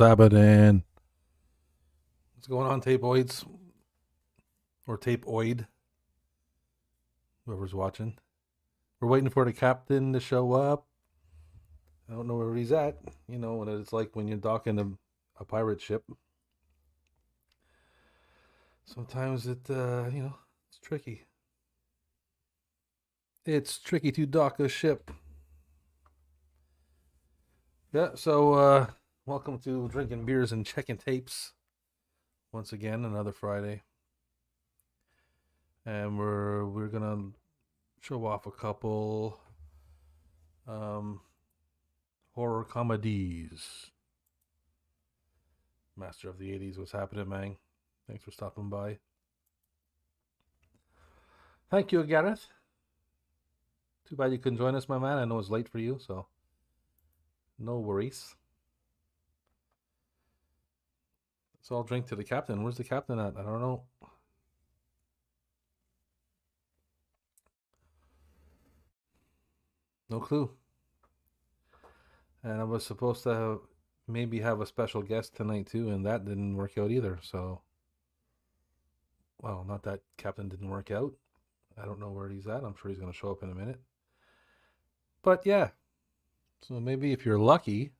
happening? What's going on, tapeoids? Or tapeoid? Whoever's watching. We're waiting for the captain to show up. I don't know where he's at. You know what it's like when you're docking a pirate ship. Sometimes it's tricky. It's tricky to dock a ship. Yeah, so welcome to Drinking Beers and Checking Tapes. Once again, another Friday. And we're gonna show off a couple horror comedies. Master of the 80s, what's happening, man? Thanks for stopping by. Thank you, Gareth. Too bad you couldn't join us, my man. I know it's late for you, so no worries. So I'll drink to the captain. Where's the captain at? I don't know. No clue. And I was supposed to maybe have a special guest tonight too, and that didn't work out either. So, well, not that captain didn't work out. I don't know where he's at. I'm sure he's going to show up in a minute. But yeah, so maybe if you're lucky,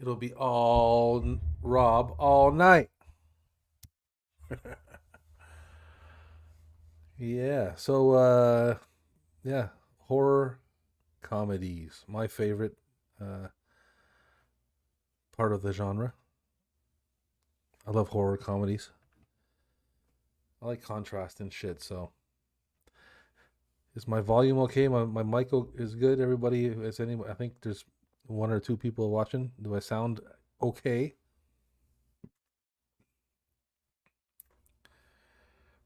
it'll be all Rob all night. Yeah. So yeah, horror comedies, my favorite part of the genre. I love horror comedies. I like contrast and shit. So is my volume okay? My mic is good. Everybody is any? I think there's one or two people watching. Do I sound okay?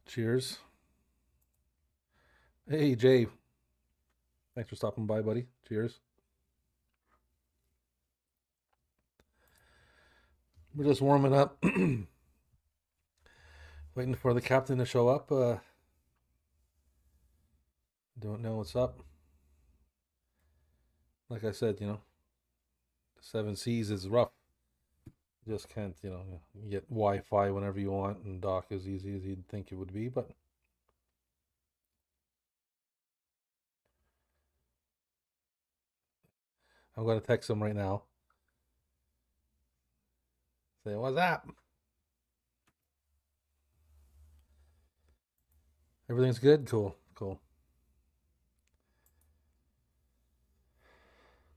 Cheers. Hey Jay, thanks for stopping by, buddy. Cheers. We're just warming up, waiting for the captain to show up. Don't know what's up. Like I said, the seven seas is rough. You just can't, get Wi-Fi whenever you want and dock as easy as you'd think it would be. But I'm gonna text him right now. Say, what's up? Everything's good? Cool, cool.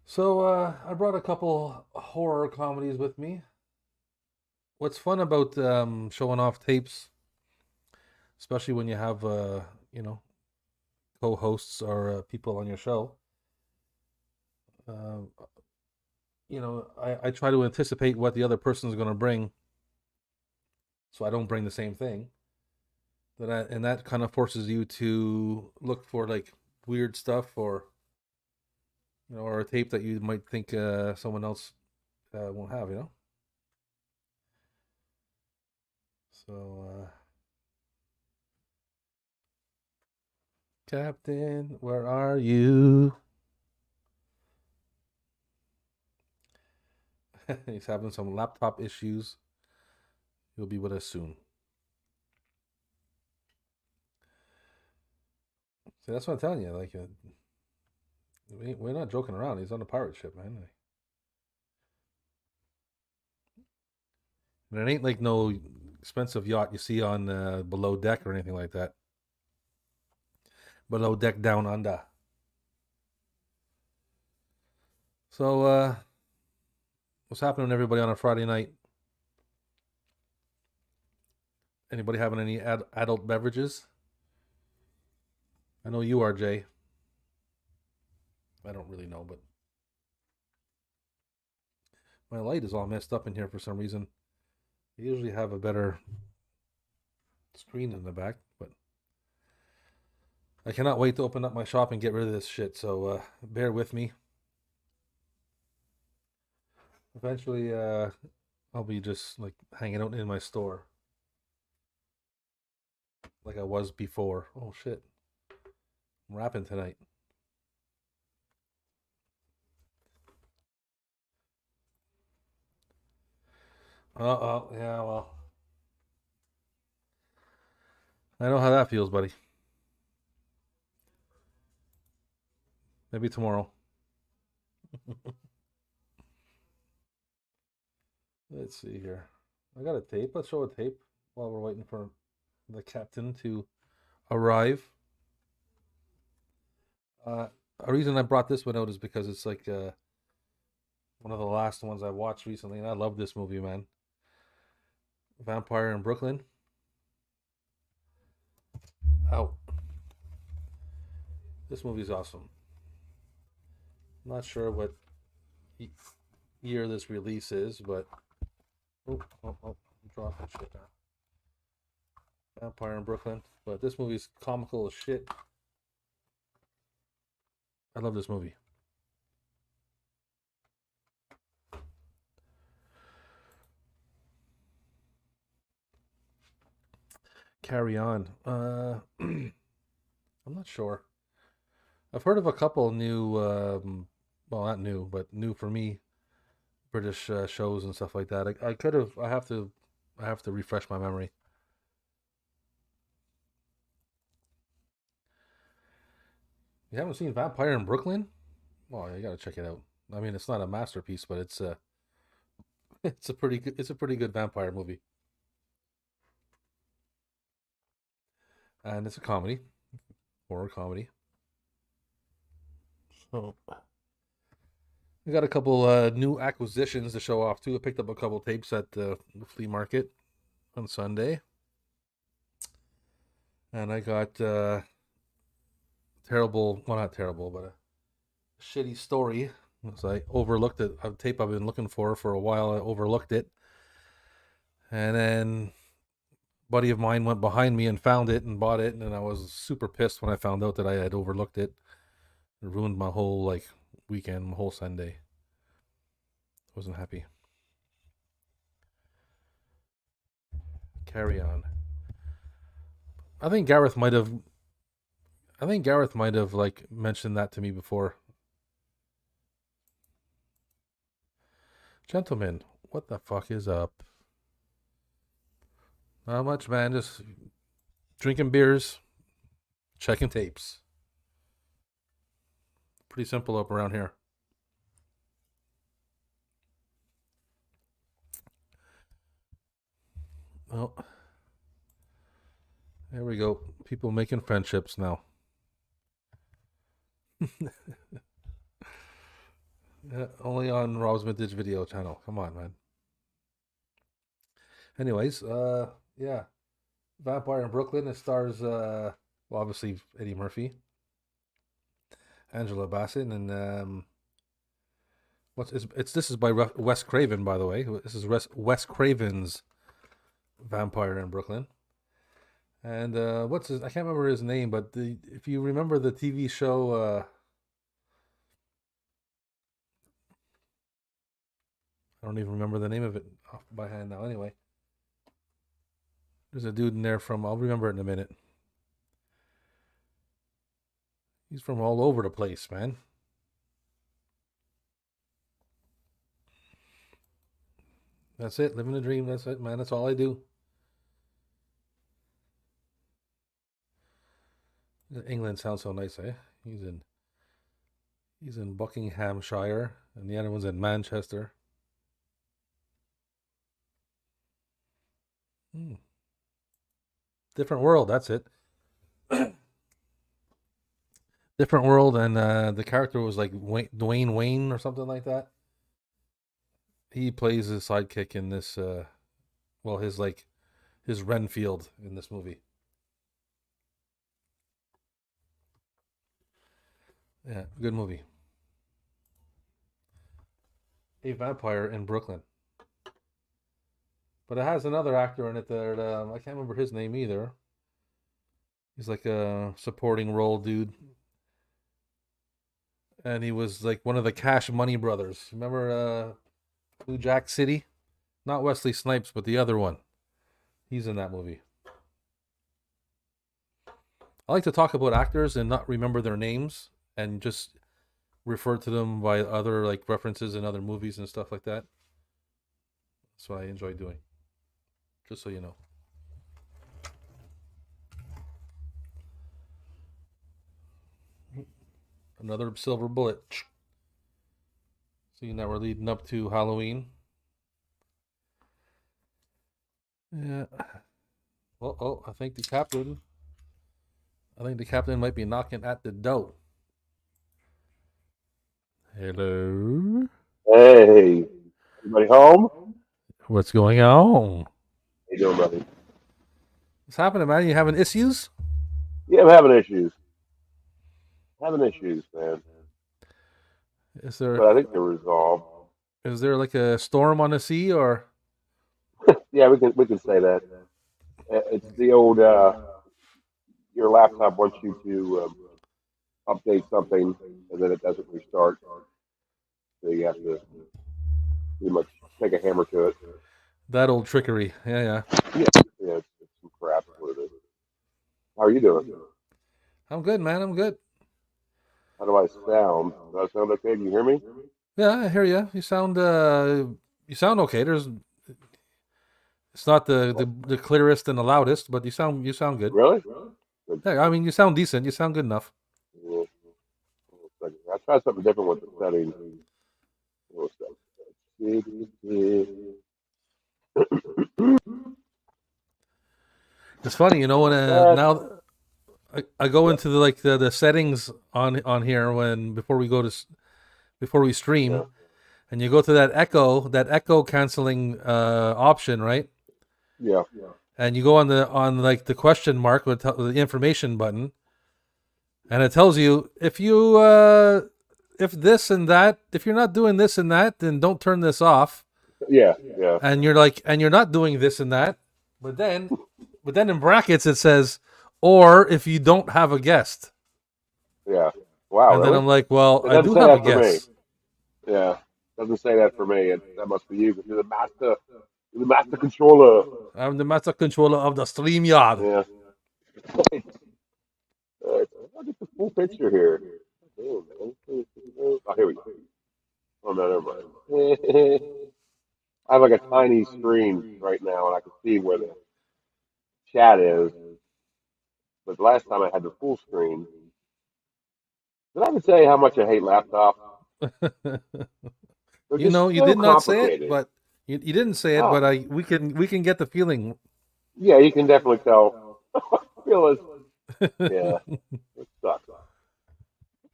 So I brought a couple horror comedies with me. What's fun about showing off tapes, especially when you have you know co-hosts or people on your show, uh, I try to anticipate what the other person is going to bring, so I don't bring the same thing. And that kind of forces you to look for like weird stuff, or or a tape that you might think someone else won't have. So, Captain, where are you? He's having some laptop issues. He'll be with us soon. See, that's what I'm telling you. Like, we're not joking around. He's on a pirate ship, man. And it ain't like no expensive yacht you see on below deck or anything like that. Below deck down under. So, what's happening, everybody, on a Friday night? Anybody having any adult beverages? I know you are, Jay. I don't really know, but my light is all messed up in here for some reason. I usually have a better screen in the back, but I cannot wait to open up my shop and get rid of this shit. So bear with me. Eventually, I'll be just like hanging out in my store like I was before. Oh shit, I'm rapping tonight. Oh, yeah, well, I know how that feels, buddy. Maybe tomorrow. Let's see here. I got a tape. Let's show a tape while we're waiting for the captain to arrive. Uh, a reason I brought this one out is because it's like one of the last ones I watched recently, and I love this movie, man. Vampire in Brooklyn. Out. This movie's awesome. I'm not sure what year this release is, but I'm dropping shit now. Vampire in Brooklyn, but this movie's comical as shit. I love this movie. Carry on. I'm not sure. I've heard of a couple new, well, not new, but new for me, British shows and stuff like that. I could have. I have to refresh my memory. You haven't seen Vampire in Brooklyn? Well, you gotta check it out. I mean, it's not a masterpiece, but it's it's a pretty good vampire movie, and it's a comedy, horror comedy. So we got a couple new acquisitions to show off too. I picked up a couple tapes at the flea market on Sunday, and I got terrible, well, not terrible, but a shitty story. So I overlooked it. A tape I've been looking for a while. I overlooked it, and then a buddy of mine went behind me and found it and bought it, and I was super pissed when I found out that I had overlooked it. It ruined my whole like weekend, my whole Sunday. Wasn't happy. Carry on. I think Gareth might have. I think Gareth might have like mentioned that to me before. Gentlemen, what the fuck is up? Not much, man. Just drinking beers, checking tapes. Pretty simple up around here. Oh, there we go. People making friendships now. Only on Rob's Vintage Video channel. Come on, man. Anyways, yeah, Vampire in Brooklyn. It stars, well, obviously Eddie Murphy, Angela Bassett, and it's this is by Wes Craven, by the way. This is Wes Craven's Vampire in Brooklyn. And what's his? I can't remember his name, but if you remember the TV show, I don't even remember the name of it off by hand now. Anyway, there's a dude in there from. I'll remember it in a minute. He's from all over the place, man. That's it. Living the dream. That's it, man. That's all I do. England sounds so nice, eh? He's in he's in Buckinghamshire, and the other one's in Manchester. Hmm. Different world. That's it. Different world, and the character was like Dwayne Wayne or something like that. He plays his sidekick in this. Well, his like his Renfield in this movie. Yeah, good movie. A vampire in Brooklyn, but it has another actor in it that I can't remember his name either. He's like a supporting role dude, and he was like one of the Cash Money brothers. Remember New Jack City? Not Wesley Snipes, but the other one. He's in that movie. I like to talk about actors and not remember their names and just refer to them by other like references in other movies and stuff like that. That's what I enjoy doing. Just so you know. Another silver bullet. Seeing that we're leading up to Halloween. Yeah. Oh, I think the captain. I think the captain might be knocking at the door. Hello. Hey, everybody home? What's going on? How you doing, buddy? What's happening, man? You having issues? Yeah, I'm having issues. Having issues, man. Is there But I think they're resolved. is there like a storm on the sea or? Yeah, we can say that. It's the old your laptop wants you to update something and then it doesn't restart, so you have to pretty much take a hammer to it. That old trickery. Yeah, yeah. Yeah, yeah, it's some crap. Is what it is. How are you doing? I'm good, man. I'm good. How do I sound? Do I sound okay? Do you hear me? Yeah, I hear you. You sound okay. It's not the clearest and the loudest, but you sound good. Really? Good. Yeah, I mean you sound decent. You sound good enough. Yeah, I tried something different with the setting. What's that? It's funny, when That, now I go yeah, into the settings on here when before we yeah, stream, and you go to that echo canceling option, right? yeah, And you go on like the question mark with the information button, and it tells you if this and that, if you're not doing this and that, then don't turn this off. yeah, yeah, And you're not doing this and that, but then in brackets it says, or if you don't have a guest. yeah. Wow, And then really? I'm like, well, It I doesn't do say have a that for me. guest. Yeah, doesn't say that for me. That must be you because you're the master controller. I'm the master controller of the StreamYard. Yeah. I'll get the full picture here. Oh, man. Oh, here we go. Oh no, never mind. I have like a tiny screen right now, and I can see where the chat is. But the last time I had the full screen, did I ever tell you how much I hate laptops? They're just You so did not say it, complicated. but you didn't say it, Oh, but we can get the feeling. yeah, you can definitely tell. Feel it. Yeah, it sucks.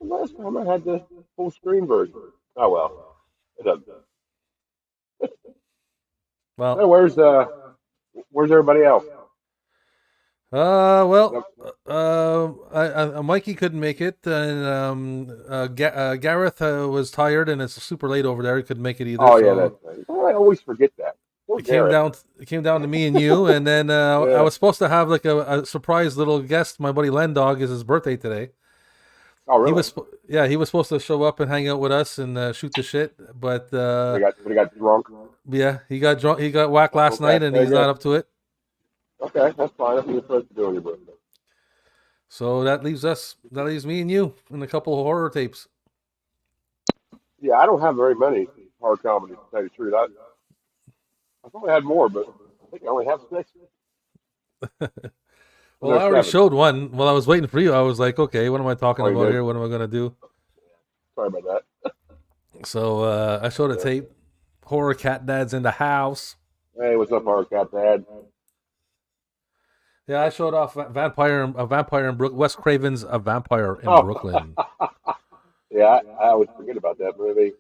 The last time I had the full screen version. Oh well, it doesn't. Well, Hey, where's everybody else? well, Yep. Mikey couldn't make it, and Gareth was tired, and it's super late over there. He couldn't make it either, Oh yeah, that's so right. Oh, I always forget that. Poor it came Garrett. down. It came down to me and you, and then I Yeah. was supposed to have like a surprise little guest. My buddy Len Dog is his birthday today. Oh really? Yeah, he was supposed to show up and hang out with us and shoot the shit, but They got drunk. yeah, he got drunk. He got whacked last Okay, night, and very he's not good. up to it. Okay, that's fine. That's what you're supposed to do on your birthday. So that leaves me and you and a couple of horror tapes. Yeah, I don't have very many horror comedies to tell you the truth. I thought I had more, but I think I only have six. Well, Well, I there's already seven. showed one while I was waiting for you. I was like, okay, what am I talking Oh, you about did? here? What am I gonna do? Sorry about that. So I showed a Yeah. tape. Horror cat dad's in the house. Hey, what's up, horror cat dad? Yeah, I showed off a vampire in Wes Craven's A Vampire in Oh, Brooklyn. yeah. I always forget about that movie.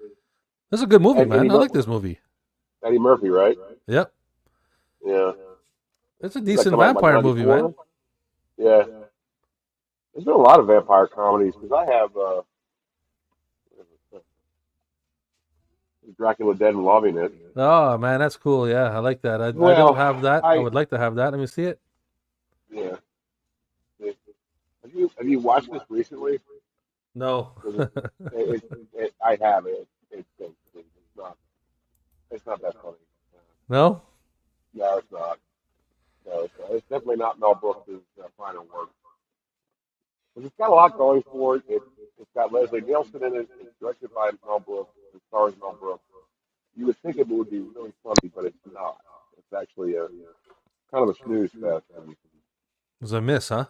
This is a good movie, Eddie man. I like this movie. Eddie Murphy, right? Yep, Yeah. it's a Did that decent come out in like vampire movie, man. '94? Yeah. There's been a lot of vampire comedies because I have Dracula Dead and Loving It. Oh man, that's cool. Yeah, I like that. I don't Well, have that. I I would like to have that. Let me see it. yeah. Have you watched this recently? No. 'Cause I have it. It's not that funny. No. No, it's not. No, it's not. It's definitely not Mel Brooks' final work. But it's got a lot going for it. It's got Leslie Nielsen in it. It's directed by Mel Brooks. It stars Mel Brooks. You would think it would be really funny, but it's not. kind of a snooze fest. And, It was a miss, huh?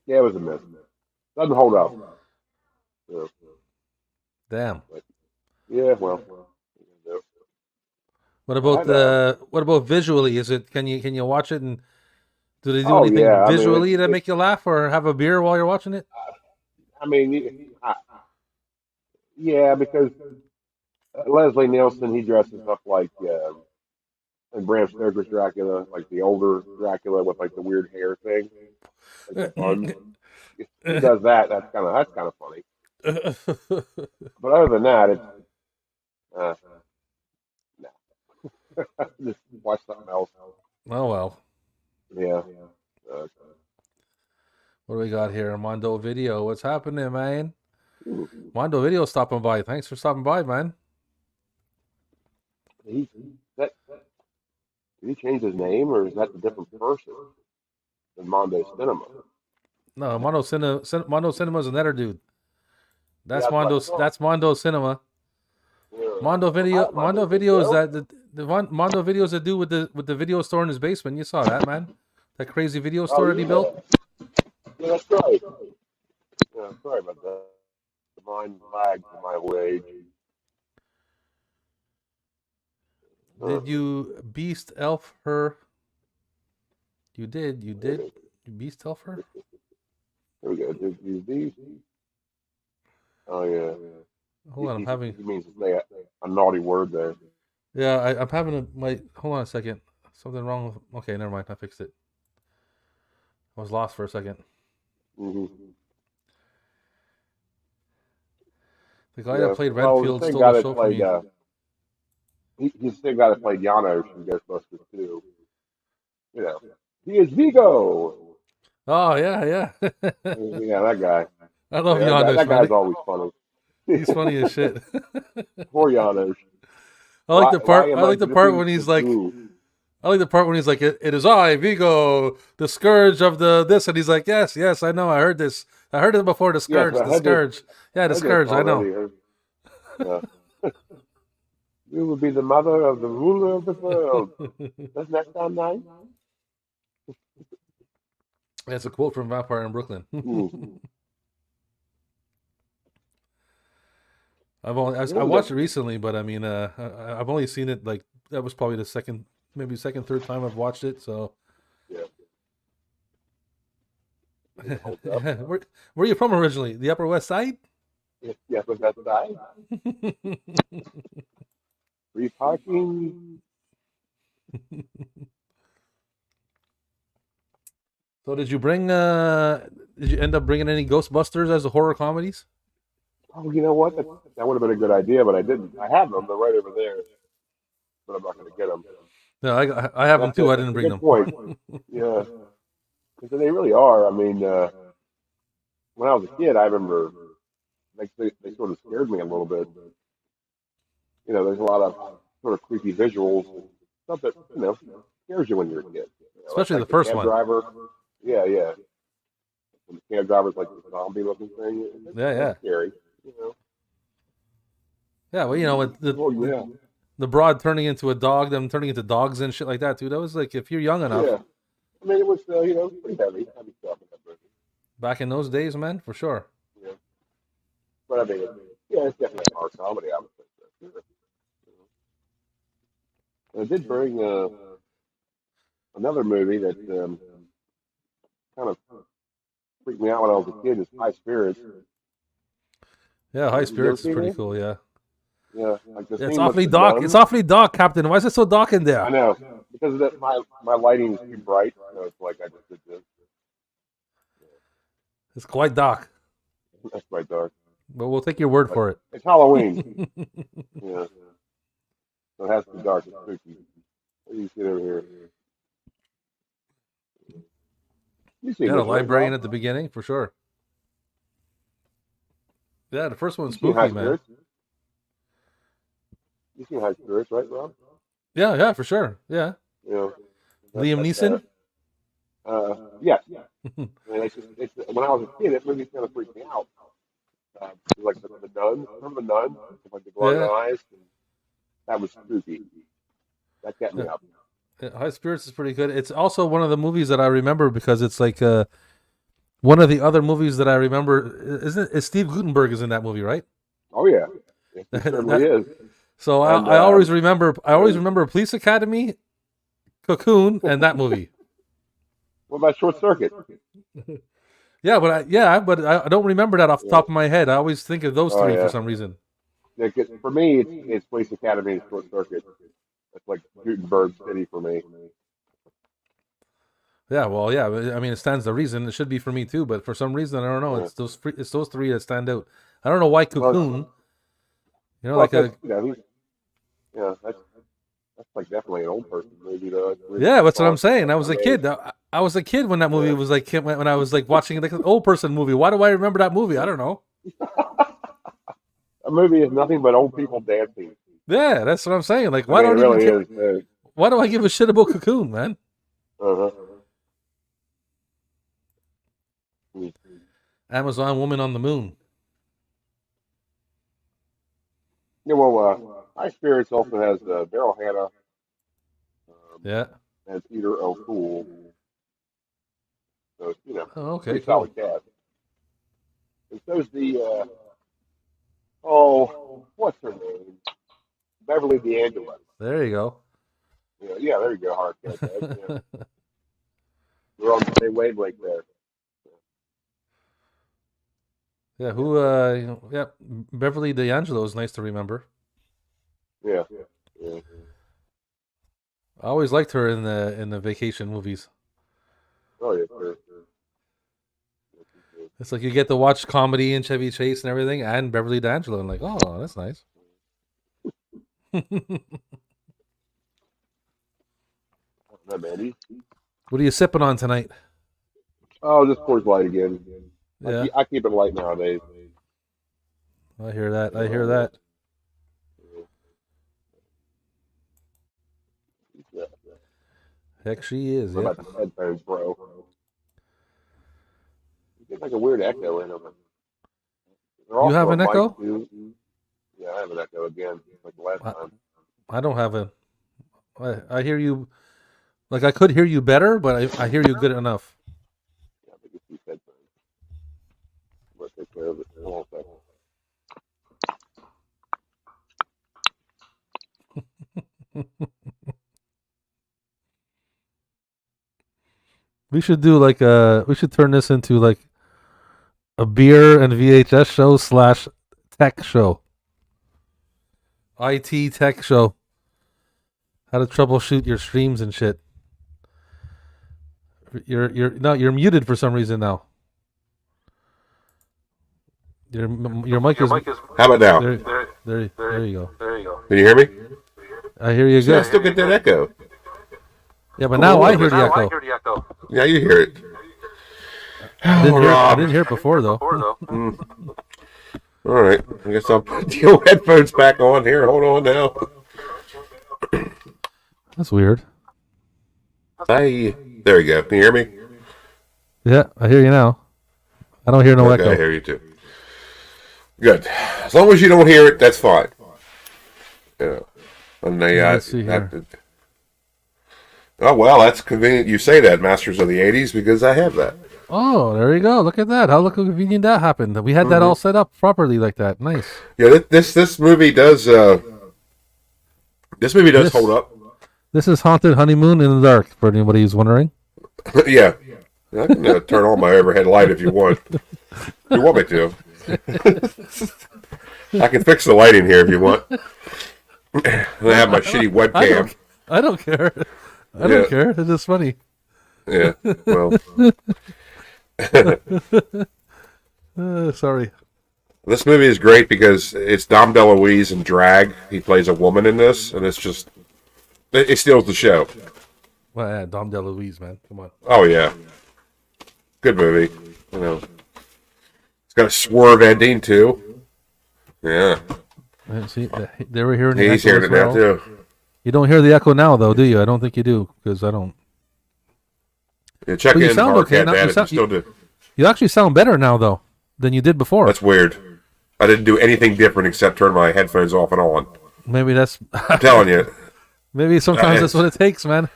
yeah, it was a miss. Doesn't hold up. So, Damn. but yeah, well, you know, I had What about visually? Is it can you watch it and do they do oh anything yeah, I mean visually that make you laugh or have a beer while you're watching it? I mean, I, yeah, because Leslie Nielsen he dresses up like Bram Stoker's Dracula, like the older Dracula with like the weird hair thing, like the buns. He does that. That's kind of funny. But other than that, it's uh, nah. Just watch something else. Oh well. Yeah. Uh, What do we got here? Mondo Video. What's happening, man? ooh, Mondo Video stopping by. Thanks for stopping by, man. he that did he change his name or is that a different person than Mondo Cinema? No, Mondo Cinema is another dude. Yeah, That's that's what I Mondo. thought. That's Mondo Cinema. Yeah. Mondo Video. Hi, Mondo Mondo Video is Video. that Mondo Video is the dude with the video store in his basement. You saw that, man? That crazy video Oh store that he built. yeah, yeah, that's right. Yeah, sorry about that. The mind lagged for my wage. Huh. Did you beast elf her? You did. You did. You beast elf her? Here we go. Did these? Oh yeah. Hold on. I'm having. He means to say a naughty word there. Yeah, I'm having my. Hold on a second. Something wrong with. Okay, never mind. I fixed it. I was lost for a second. Hmm. The guy that Yeah. played Well, the Renfield same stole guy the that show from played me. he's the same guy that played Janos from Ghostbusters 2. You know, he is Vigo. Oh yeah, yeah. Yeah, that guy. I love Yeah, Janos, that man. guy's always funny. He's funny as shit. Poor Janos. I like the Why part. am I I like the part dripping when he's with like. goo? I like the part when he's like, it is I, Vigo, the scourge of the this," and he's like, "Yes, yes, I know. I heard this. I heard it before. The Yes, scourge, the scourge. Yeah, I the heard this scourge. I know. already. Uh, you will be the mother of the ruler of the world. Doesn't that sound nice? That's a quote from Vampire in Brooklyn. Mm. You I know watched that? it recently, but I mean, I've only seen it like that was probably the second, maybe second, third time I've watched it. So, Yeah, it holds up. where are you from originally? The Upper West Side? Yes, but that's right. Free parking. So did you bring? Did you end up bringing any Ghostbusters as the horror comedies? Oh, you know what? That would have been a good idea, but I didn't. I have them. They're right over there, but I'm not going to get them. No, I have them That's too. I that's didn't a bring good them. point. Yeah, because they really are. I mean, when I was a kid, I remember like they sort of scared me a little bit. You know, there's a lot of sort of creepy visuals and stuff that scares you when you're a kid. You know, Especially the like the first cab one. driver. Yeah, yeah. When the cab driver's like the zombie looking thing. Yeah, That's yeah, scary. You know. yeah. Well, you know, with Oh yeah, the broad turning into a dog, them turning into dogs and shit like that too. That was like if you're young enough yeah. I mean, it was pretty heavy stuff in that movie. back in those days, man, for sure. Yeah, but I mean, yeah, it's definitely a horror comedy. I would think so. Sure. And it did bring another movie that kind of freaked me out when I was a kid. Is High Spirits. Yeah, High You ever Spirits is seen pretty that? cool. Yeah, Yeah, like the yeah, it's scene with awfully the dark. It's nun. awfully dark, Captain. Why is it so dark in I there? know because of that my lighting is too bright. So it's like I just did this. It's quite dark, That's quite dark, but we'll take your word but for it's Halloween. it. Yeah, so it has to be dark and spooky. What do you see over here? You seen Yeah, the this, right, librarian Rob? at the beginning for sure. Yeah, the first one's You seen High spooky, man. Spirits? You seen High Spirits, right, Rob? Yeah, yeah, for sure. Yeah, You know, Liam that Neeson. yes. I mean, it's when I was a kid, that movie kind of freaked me out. Like the nun, remember the nun with like the glowing Yeah, eyes? That was spooky. That kept me yeah. up. High Spirits is pretty good. It's also one of the movies that I remember because it's like one of the other movies that I remember. Isn't it? Steve Gutenberg is in that movie, right? Oh yeah, yes, he certainly is. So And I always remember. I always remember Police Academy, Cocoon, and that movie. what about Short Circuit? Yeah, but I don't remember that off the top of my head. I always think of those Oh three for yeah. some reason. Yeah, 'cause for me, it's Police Academy and Short Circuit. It's like Gutenberg City for me. Yeah, well, yeah. I mean, it stands to reason. It should be for me too, but for some reason, I don't know. Yeah. It's those three that stand out. I don't know why Cocoon. Well, Like that's, that's like definitely an old person movie though. yeah, that's what I'm saying. I was a mean, kid. I was a kid when that movie was like when I was like watching like an old person movie. Why do I remember that movie? I don't know. a movie is nothing but old people dancing. Yeah, that's what I'm saying. Like, I mean, it really is. why do I give a shit about Cocoon, man? Uh-huh. Amazon Woman on the Moon. Yeah, well, High Spirits also has Daryl Hannah Yeah. and Peter O'Toole. So it's, Oh, okay. pretty Cool. solid cast. And so's the what's her name? Beverly D'Angelo. There you go. Yeah, there you go, hard cat. Yeah. We're on the same wavelength there. Yeah. Yeah. Beverly D'Angelo is nice to remember. Yeah. I always liked her in the vacation movies. Oh yeah, sure. It's like you get to watch comedy and Chevy Chase and everything, and Beverly D'Angelo. And like, oh, that's nice. What are you sipping on tonight? Oh, just Coors Light again. Yeah, I keep it light nowadays. I hear that. I hear that. Yeah. Heck, she is. What Yeah. about the headphones, bro? You get like a weird echo in them. You have an echo? Yeah, I have an echo again, like the last time. I don't have a. I hear you. Like I could hear you better, but I hear you good enough. Yeah, I think it's these headphones. Let's take care of it. Hold on a second. We should do like we should turn this into like a beer and VHS show / tech show. IT tech show. How to troubleshoot your streams and shit. You're muted for some reason now. Your mic is. How about now? There you go. Can you hear me? I hear you See, I good. still get that echo. Yeah, but now I hear the echo. Yeah, you hear it. I didn't hear it before though. All right. I guess I'll put the old headphones back on here. Hold on now. That's weird. There you go. Can you hear me? Yeah, I hear you now. I don't hear no Okay, echo. I hear you too. Good. As long as you don't hear it, that's fine. Yeah. And Let's see here. Oh, well, that's convenient you say that, Masters of the 80s, because I have that. Oh, there you go. Look at that. How convenient that happened. We had that all set up properly like that. Nice. Yeah, this movie does hold up. This is Haunted Honeymoon in the Dark, for anybody who's wondering. Yeah. I can turn on my overhead light if you want. If you want me to. I can fix the lighting here if you want. I have my shitty webcam. I don't care. I don't care. It's just funny. Yeah, well. Sorry. This movie is great because it's Dom DeLuise in drag. He plays a woman in this, and it's just... It steals the show. Well, yeah, Dom DeLuise, man. Come on. Oh, yeah. Good movie. You know. It's got a swerve ending, too. Yeah. See, they were hearing the He's echo hearing as it now, well. too. You don't hear the echo now, though, do you? I don't think you do, because I don't. Yeah, check But you in, sound Mark, okay had now. that You if sound- you still do. You actually sound better now, though, than you did before. That's weird. I didn't do anything different except turn my headphones off and on. Maybe that's. I'm telling you. Maybe sometimes that's what it takes, man.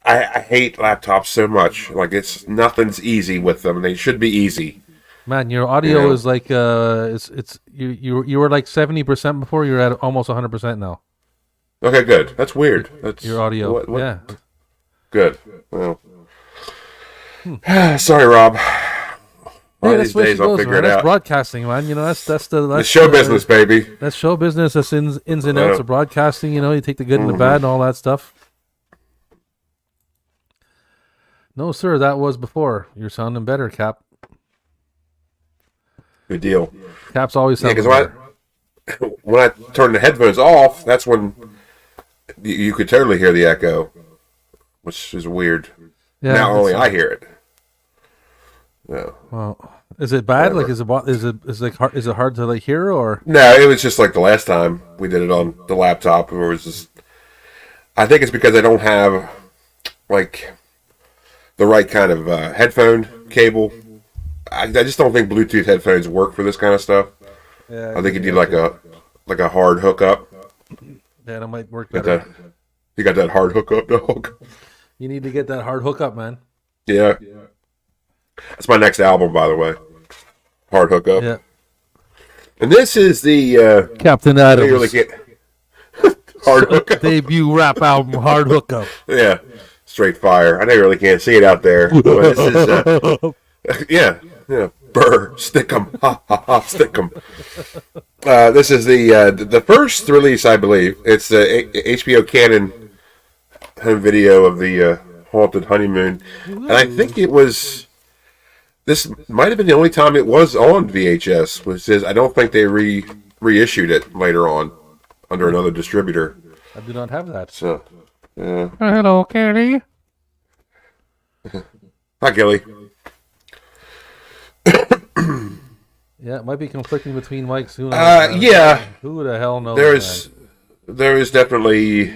I hate laptops so much. Like nothing's easy with them. They should be easy. Man, your audio is like it's you were like 70% before. You're at almost 100% now. Okay, good. That's weird. That's Your audio. what? Yeah. Good. Well, sorry, Rob. One Hey, of that's these the way she days I'll goes, figure man. it That's out. broadcasting, man. You know, that's The show business, baby. That's show business. That's ins and outs of broadcasting. You know, you take the good and the bad and all that stuff. No, sir, that was before. You're sounding better, Cap. Good deal. Cap's always sounding Because better. when I turn the headphones off, that's when you could totally hear the echo, which is weird. Yeah, Now only I hear it. Yeah. Well, is it bad? Whatever. Like, is it hard to like hear or? No, it was just like the last time we did it on the laptop. It was just. I think it's because I don't have like the right kind of headphone cable. I just don't think Bluetooth headphones work for this kind of stuff. Yeah, I think you need like a hard hookup. Yeah, that might work Got better. you got that hard hookup, dog. You need to get that hard hookup, man. Yeah. That's my next album, by the way. Hard hookup. Yeah, And this is the Captain I Adams. didn't really get hard hookup. Debut rap album, Hard Hookup. Yeah. Straight fire. I know you really can't see it out there. But this is yeah. Burr, stick 'em, ha ha ha, stick 'em. This is the first release, I believe. It's the HBO Canon home video of the Haunted Honeymoon, and I think it was. This might have been the only time it was on VHS. Which is, I don't think they reissued it later on under another distributor. I do not have that. So, yeah. Hello, Kelly. Hi, Gilly. Yeah, it might be conflicting between mics. Who knows, Yeah. Who the hell knows? There is definitely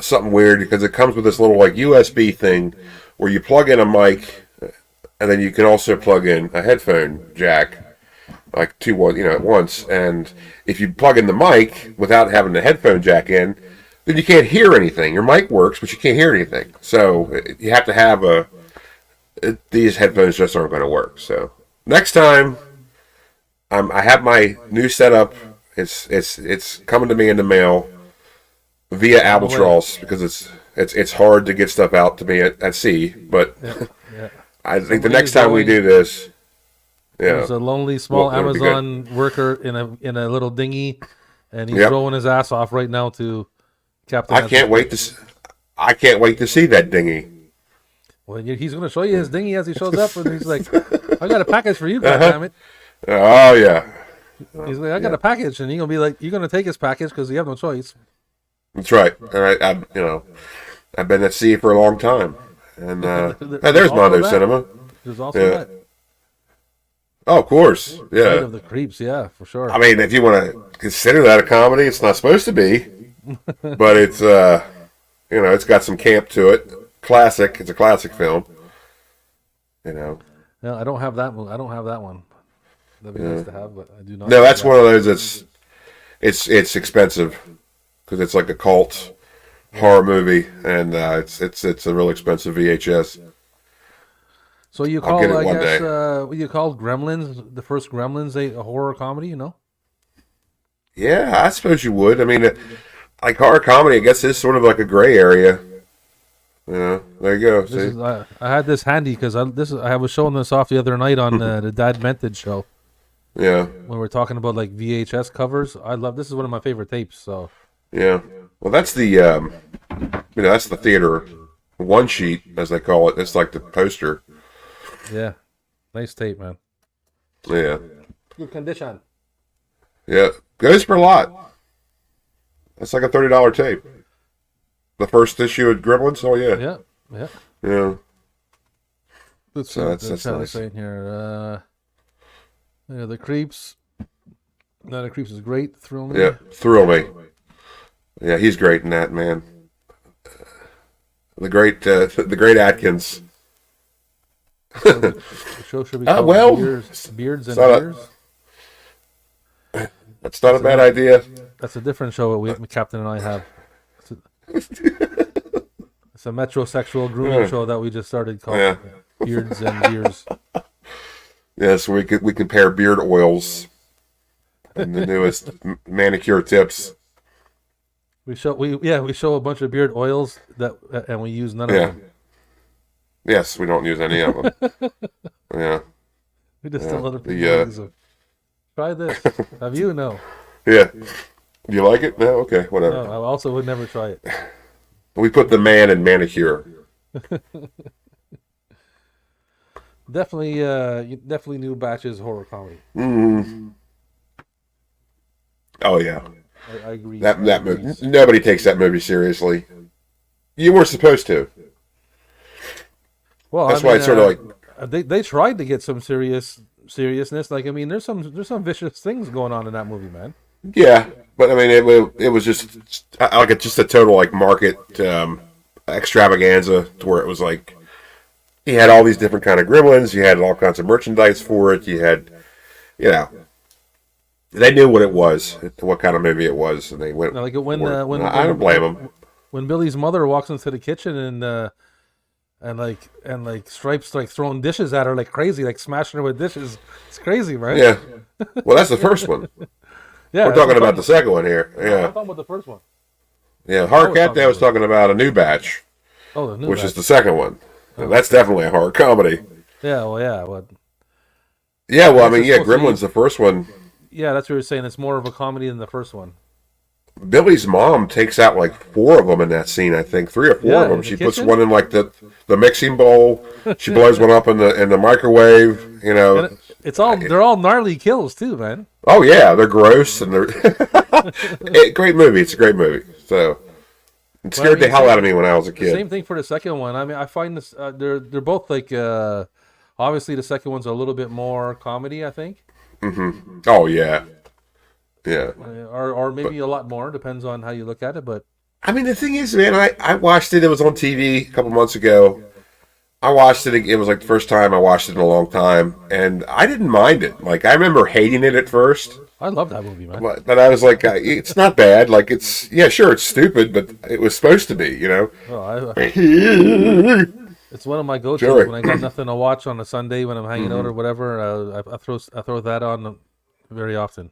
something weird because it comes with this little like USB thing where you plug in a mic and then you can also plug in a headphone jack, like at once. And if you plug in the mic without having the headphone jack in, then you can't hear anything. Your mic works, but you can't hear anything. So you have to have these headphones just aren't going to work. So next time, I have my new setup. It's coming to me in the mail via Albatross because it's hard to get stuff out to me at sea. But Yeah. I think the next time we do this, There's a lonely small Well, that'll be good. Amazon worker in a little dinghy, and he's Yep. rolling his ass off right now to Captain. I can't wait to see that dinghy. Well, he's going to show you his dinghy as he shows up, and he's like, "I got a package for you, goddammit." Oh yeah, He's like, "I got a package," and you're gonna be like, "You're gonna take his package because you have no choice." that's right. All right, I've been at sea for a long time, and there's also Mondo that. Cinema. There's also Yeah. that Oh, of course, Night yeah. of the Creeps, yeah, for sure. I mean, if you want to consider that a comedy, it's not supposed to be, but it's it's got some camp to it. Classic. It's a classic film. No, I don't have that one. I don't have that one. That'd be nice to have, but I do not. No, have that's that. one of those. It's expensive because it's like a cult horror movie, and it's a real expensive VHS. So you I'll call, get it I one guess, day. what you called Gremlins, the first Gremlins, a horror comedy? You know? Yeah, I suppose you would. I mean, like horror comedy, I guess is sort of like a gray area. There you go. This See? is, I had this handy because I was showing this off the other night on the Dad Mented show Yeah, when we're talking about like VHS covers. I love this is one of my favorite tapes. So yeah. Well, that's the that's the theater one sheet as they call it. It's like the poster. yeah, nice tape, man. Yeah, Good condition. yeah. Goes for a lot. That's like a $30 tape. The first issue of Gremlins. Oh yeah. Yeah. Yeah. Let's see So what that's they're nice. saying here. The Creeps. Night of the Creeps is great. Thrill Me. Yeah, Thrill Me. Yeah, he's great in that, man. The great Atkins. The show should be called well, Beards and not a- Beers. That's not a bad idea. That's a different show that Captain and I have. It's a metrosexual grooming show that we just started called Yeah. Beards and Beers. Yes, we compare beard oils and the newest manicure tips. We show a bunch of beard oils and we use none of Yeah. them. Yes, we don't use any of them. Yeah. We just tell other people The, these are- try this. Have you? No. Yeah. You like it? No? Okay, whatever. No, I also would never try it. We put the man in manicure. Definitely new batches horror comedy. Mm-hmm. Oh, yeah. I agree. That movie. Nobody takes that movie seriously. You weren't supposed to. Well, That's why it's sort of like... they tried to get some seriousness. Like, I mean, there's some vicious things going on in that movie, man. Yeah, but I mean, it was just like just a total like market extravaganza to where it was like you had all these different kind of gremlins, you had all kinds of merchandise for it, you had, you know, they knew what it was, what kind of movie it was, and they went. Like I don't blame them. When Billy's mother walks into the kitchen and Stripes like throwing dishes at her like crazy, like smashing her with dishes. It's crazy, right? Yeah. Well, that's the first one. Yeah, we're talking about the second one here. Yeah. I'm talking about the first one. Yeah, Horror Cat Dad was talking about a new batch. Oh, the new which batch. is the second one. That's definitely a horror comedy. Yeah, well, yeah, but yeah, well, I mean, yeah, Gremlin's the first one. Yeah, that's what you're saying. It's more of a comedy than the first one. Billy's mom takes out like 4 of them in that scene. I think 3 or 4 of them. She puts one in like the mixing bowl. She blows one up in the microwave. You know, they're all gnarly kills too, man. Oh yeah, they're gross and they're great movie. It's a great movie. So it scared the hell out of me when I was a kid. Same thing for the second one. I mean, I find this they're both like obviously the second one's a little bit more comedy, I think. Mm-hmm. Oh yeah, yeah. Or maybe a lot more, depends on how you look at it. But I mean, the thing is, man, I watched it. It was on TV a couple months ago. I watched it. It was like the first time I watched it in a long time, and I didn't mind it. Like I remember hating it at first. I love that movie, man. But I was like, it's not bad. Like it's sure, it's stupid, but it was supposed to be, you know. Oh, it's one of my go-tos when I got nothing to watch on a Sunday when I'm hanging out or whatever. I throw that on very often.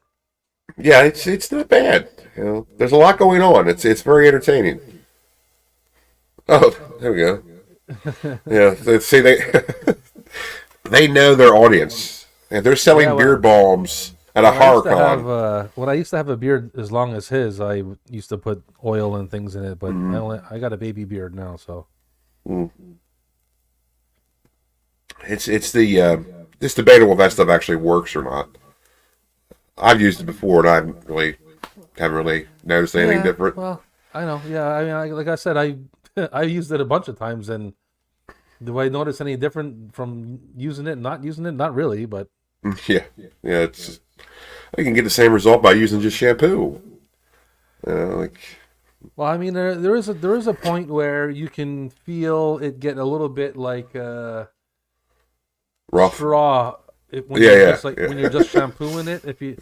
Yeah, it's not bad. You know, there's a lot going on. It's very entertaining. Oh, there we go. Yeah, see they know their audience, and they're selling beard balms at a horror con. When I used to have a beard as long as his, I used to put oil and things in it, but I got a baby beard now, so. It's debatable if that stuff actually works or not. I've used it before, and I haven't really noticed anything different. Well, I know. Yeah, I mean, like I said, I used it a bunch of times, and do I notice any different from using it and not using it? Not really, but yeah. It's I can get the same result by using just shampoo. Well, I mean, there is a point where you can feel it get a little bit like rough straw. When you're just shampooing it, if you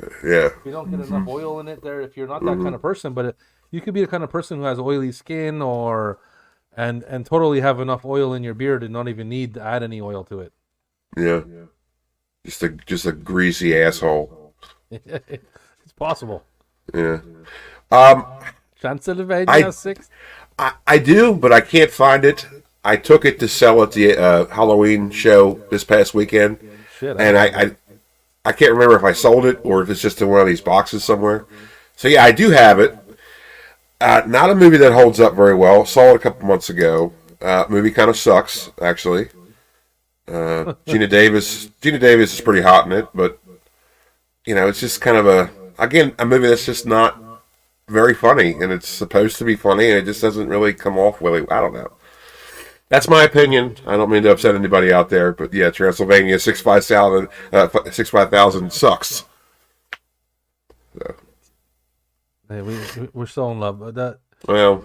don't get enough oil in it, if you're not that kind of person, but you could be the kind of person who has oily skin and totally have enough oil in your beard and not even need to add any oil to it. Yeah, just a greasy asshole. It's possible. Yeah. Transylvania 6. I do, but I can't find it. I took it to sell at the Halloween show this past weekend. Shit, and I can't remember if I sold it or if it's just in one of these boxes somewhere. So yeah, I do have it. Not a movie that holds up very well. Saw it a couple months ago. Movie kind of sucks, actually. Gina Davis is pretty hot in it, but it's just kind of a movie that's just not very funny, and it's supposed to be funny, and it just doesn't really come off really. I don't know. That's my opinion. I don't mean to upset anybody out there, but yeah, Transylvania 65,000 sucks. So. Hey, we're still in love. Well,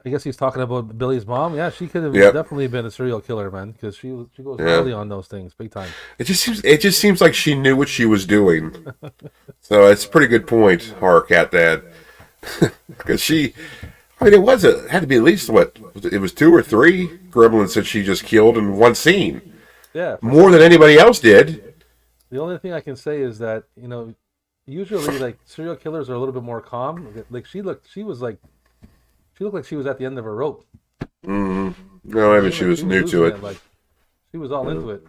I guess he's talking about Billy's mom. Yeah, she could have definitely been a serial killer, man, because she goes early on those things, big time. It just seems like she knew what she was doing. So it's a pretty good point, Horror Cat Dad, because I mean, it had to be at least what it was 2 or 3 gremlins that she just killed in one scene, Yeah, for more sure. than anybody else did. The only thing I can say is that usually like serial killers are a little bit more calm. Like she looked like she was at the end of her rope. No, You know what I maybe mean? she Like was she was new to losing it. it. Like she was all into it.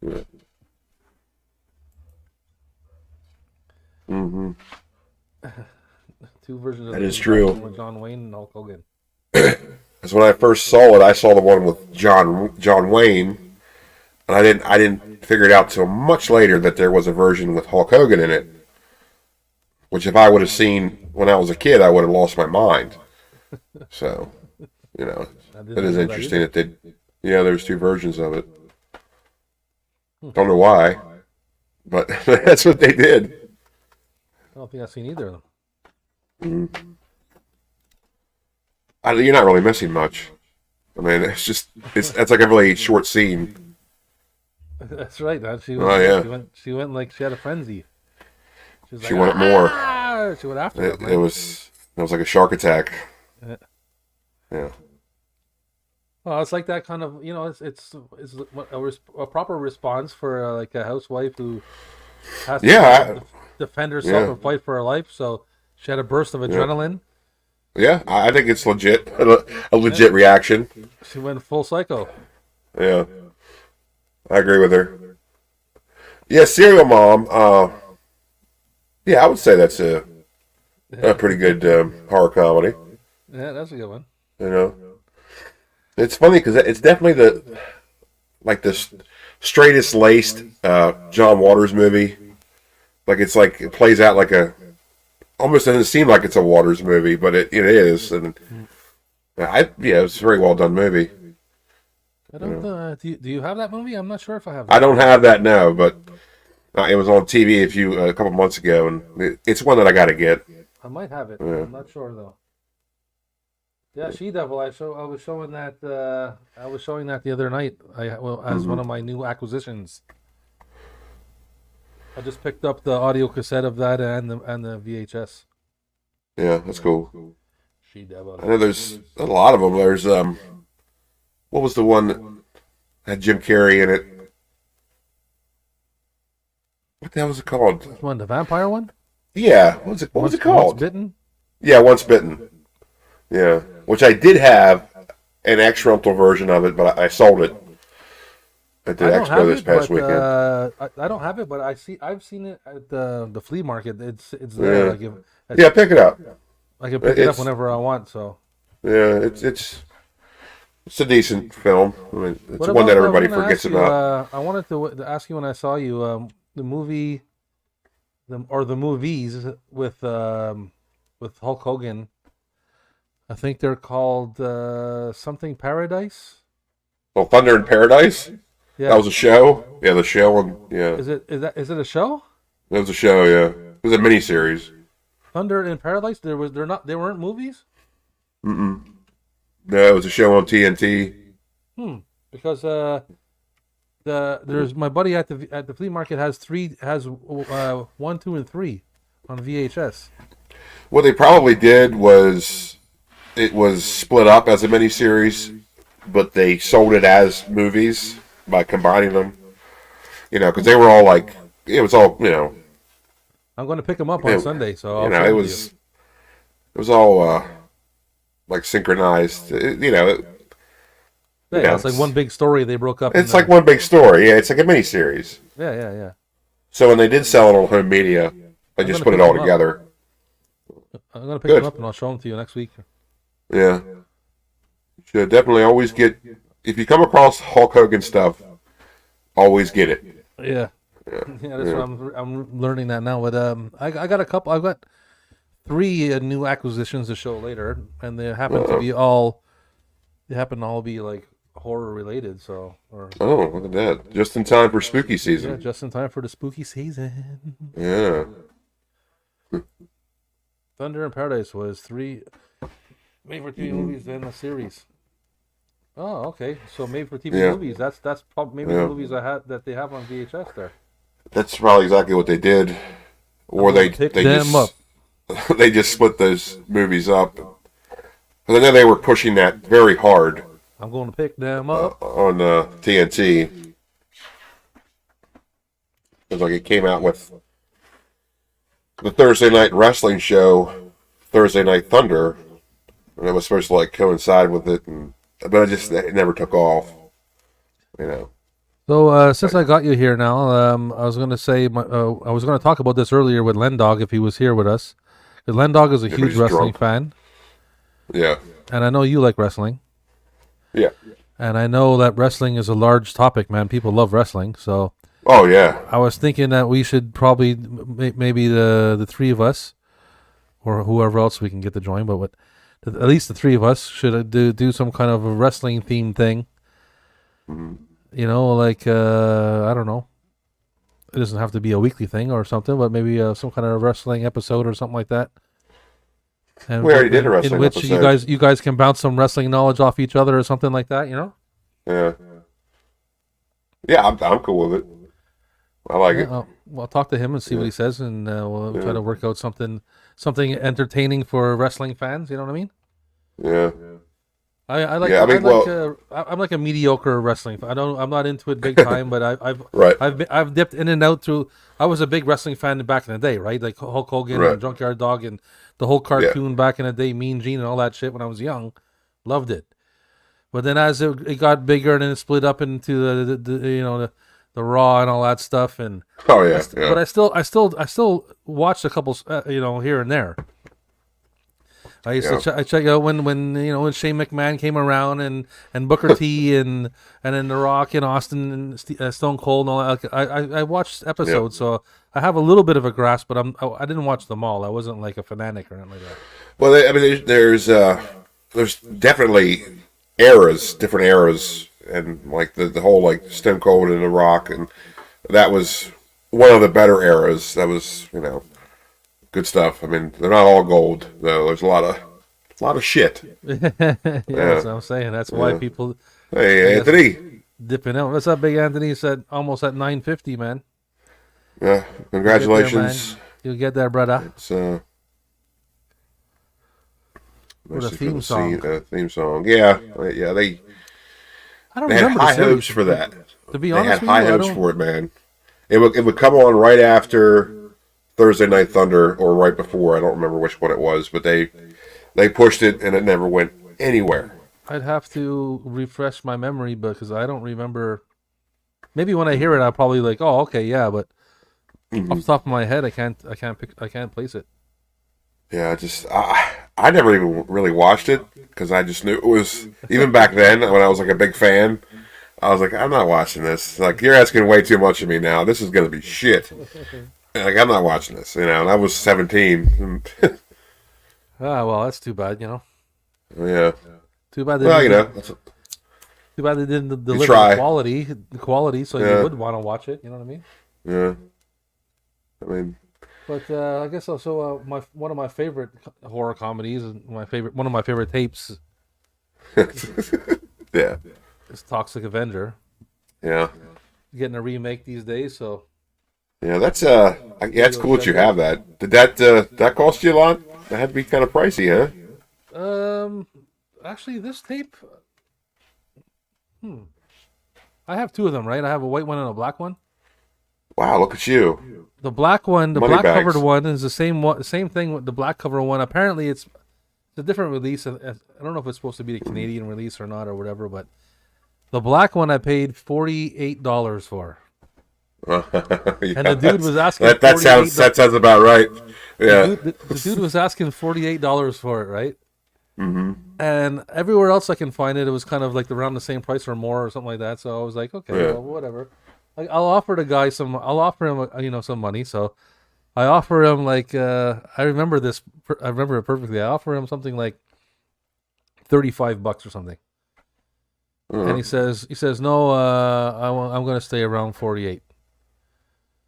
Yeah. Mm-hmm. Two versions of That the is movie back then true. with John Wayne and Hulk Hogan. Because when I first saw it, I saw the one with John Wayne, and I didn't figure it out till much later that there was a version with Hulk Hogan in it. Which, if I would have seen when I was a kid, I would have lost my mind. So, I it didn't is know that interesting either. that there's 2 versions of it. Don't know why, but that's what they did. I don't think I've seen either of them. You're not really missing much. I mean, that's like a really short scene. That's right, man. Oh yeah, She went like she had a frenzy. She was she like, wanted more. She went after them, It man. was like a shark attack. Yeah. Yeah. Well, it's like that kind of, it's a proper response for like a housewife who has to Yeah. defend herself Yeah. and fight for her life. So she had a burst of Yeah. adrenaline. Yeah, I think it's legit. A Yeah. legit reaction. She went full psycho. Yeah. I agree with her. Yeah, Serial Mom. Yeah, I would say that's a pretty good horror comedy. Yeah, that's a good one. You know, it's funny because it's definitely the straightest laced John Waters movie. Like it plays out like almost doesn't seem like it's a Waters movie, but it is, and it's a very well done movie. I don't. Do you have that movie? I'm not sure if I have I that. don't have that now, but it was on TV a couple months ago, and it's one that I got to get. I might have it. Yeah. I'm not sure though. Yeah, She Devil. I was showing that. I was showing that the other night. As one of my new acquisitions. I just picked up the audio cassette of that and the VHS. Yeah, that's cool. She Devil. I know there's a lot of them. There's what was the one that had Jim Carrey in it? What the hell was it called? Which one? The vampire one? Yeah, what was it Once called? Bitten. Yeah, Once Bitten. Yeah, which I did have an ex-rental version of it, but I sold it at the I don't expo have this it, past but weekend. I don't have it, but I've seen it at the flea market. It's there. Yeah. Like Yeah, pick it up. I can pick it up It's whenever I want. So. yeah, it's a decent film. I mean, it's What one that about, everybody I was gonna forgets ask you, about. I wanted to ask you when I saw you, the movie, the movies with Hulk Hogan. I think they're called something Paradise. Oh, Thunder in Paradise. Yeah. That was a show. Yeah, the show on. Yeah, Is it a show? that was a show. Yeah, it was a miniseries. Thunder in Paradise. They weren't movies. No, it was a show on TNT. Because there's my buddy at the flea market has 1, 2, and 3 on VHS. What they probably did was it was split up as a miniseries, but they sold it as movies by combining them. Because they were all like, it was all I'm going to pick them up on Yeah. Sunday, so I'll it show them to was it was all like synchronized. you. Yeah, it's like one big story they broke up. It's like one big story. Yeah, it's like a miniseries. Yeah. So when they did sell it on home media, they I'm just gonna put it pick all them up. together. I'm going to pick Good. them up and I'll show them to you next week. Yeah. You should definitely always get, if you come across Hulk Hogan stuff, always get it. Yeah. Yeah. Yeah, that's what I'm learning that now. But I got a couple. I've got 3 new acquisitions to show later, and they happen to be all. They happen to all be like horror related. So, Oh, look at that. Just in time for spooky yeah, season. just in time for the spooky season. Yeah. Thunder in Paradise was 3 made for TV movies in a series. Oh, okay. So made for TV Yeah. movies. That's probably maybe Yeah. the movies that they have on VHS there. That's probably exactly what they did. Or I'm they gonna pick they them just up. they just split those movies up 'Cause I know they were pushing that very hard I'm going to pick them up. on TNT. It's like it came out with the Thursday night wrestling show, Thursday Night Thunder, and it was supposed to like coincide with it, but it never took off. You know. So since I got you here now, I was going to say I was going to talk about this earlier with Len Dog if he was here with us. Because Len Dog is a but huge he's wrestling drunk. fan, Yeah. and I know you like wrestling, Yeah. and I know that wrestling is a large topic, man. People love wrestling, so Oh yeah. I was thinking that we should probably maybe the three of us, or whoever else we can get to join, but at least the three of us should do some kind of a wrestling themed thing. Mm-hmm. You know, like I don't know. It doesn't have to be a weekly thing or something, but maybe some kind of wrestling episode or something like that. And We already did a wrestling in which episode. you guys can bounce some wrestling knowledge off each other or something like that. You know? Yeah. Yeah, I'm cool with it. I like it. I'll talk to him and see what he says, and we'll try to work out something entertaining for wrestling fans. You know what I mean? Yeah. I like. Yeah, I mean, I'm like a mediocre wrestling fan. I'm not into it big time, but Right. I've dipped in and out through. I was a big wrestling fan back in the day, right? Like Hulk Hogan Right. and Junkyard Dog and the whole cartoon back in the day, Mean Gene and all that shit. When I was young, loved it. But then as it got bigger and then it split up into the Raw and all that stuff, and Oh yeah. Yeah. but I still watched a couple, here and there. I used to check out when Shane McMahon came around and Booker T and then The Rock and Austin and Stone Cold and all that. I watched episodes, so I have a little bit of a grasp, but I didn't watch them all. I wasn't like a fanatic or anything like that. Well, I mean, there's definitely different eras, and like the whole like Stone Cold and The Rock, and that was one of the better eras. That was good stuff. I mean, they're not all gold though. There's a lot of shit. That's what I'm saying. That's why people Hey, Anthony. dipping out. What's up, Big Anthony? Said almost at 9:50, man. Yeah, congratulations. You'll get there, brother. It's With a mostly theme for the song. theme song. Yeah. They I don't had remember high the series. hopes for that. To be They honest had with high you, I hopes don't. for it, man. It would come on right after Thursday Night Thunder or right before. I don't remember which one it was, but they pushed it and it never went anywhere. I'd have to refresh my memory because I don't remember. Maybe when I hear it, I'll probably like, oh, okay, yeah. But off the top of my head, I can't place it. Yeah, I never even really watched it because I just knew it was, even back then when I was like a big fan, I was like, I'm not watching this. Like, you're asking way too much of me now. This is gonna be shit. Like, I'm not watching this. And I was 17. Well, that's too bad. Yeah. Too bad. Well, Too bad they didn't deliver try. the quality, so you would want to watch it. You know what I mean? Yeah. I mean, But I guess also one of my favorite horror comedies and one of my favorite tapes yeah. is Toxic Avenger. Yeah. Getting a remake these days, so Yeah, it's cool that you have that. Did that cost you a lot? That had to be kind of pricey, huh? actually this tape, I have two of them, right? I have a white one and a black one. Wow, look at you. The black one, the Money black bags. covered one is the same thing with the black cover one. Apparently it's a different release. I don't know if it's supposed to be the Canadian release or not or whatever, but the black one I paid $48 for. Yeah, And the dude was asking that sounds about right. Yeah. The dude was asking $48 for it, right? Mm-hmm. And everywhere else I can find it, it was kind of like around the same price or more or something like that. So I was like, okay, Yeah. well, whatever. Like, I'll offer him some money. So I offer him like I remember it perfectly. I offer him something like $35 or something, and he says no. I'm going to stay around 48.